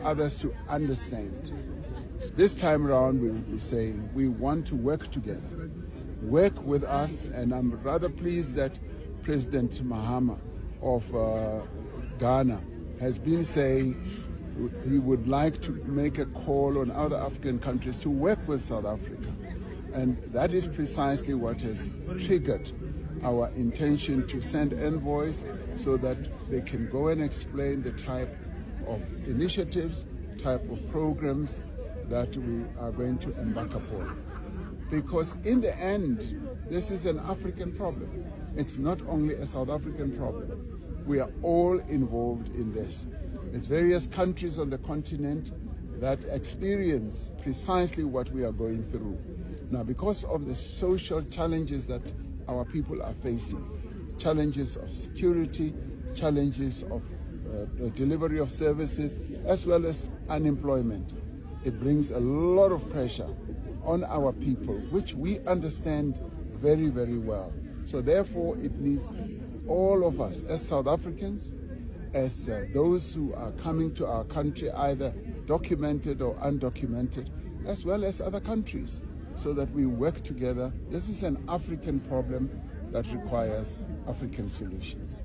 others to understand. This time around, we will be saying we want to work together. Work with us, and I'm rather pleased that President Mahama of Ghana has been saying he would like to make a call on other African countries to work with South Africa. And that is precisely what has triggered our intention to send envoys so that they can go and explain the type of initiatives, type of programs that we are going to embark upon. Because in the end, this is an African problem. It's not only a South African problem. We are all involved in this. There's various countries on the continent that experience precisely what we are going through. Now, because of the social challenges that our people are facing, challenges of security, challenges of the delivery of services, as well as unemployment, it brings a lot of pressure on our people, which we understand very, very well. So therefore, it needs all of us as South Africans, as those who are coming to our country, either documented or undocumented, as well as other countries, so that we work together. This is an African problem that requires African solutions.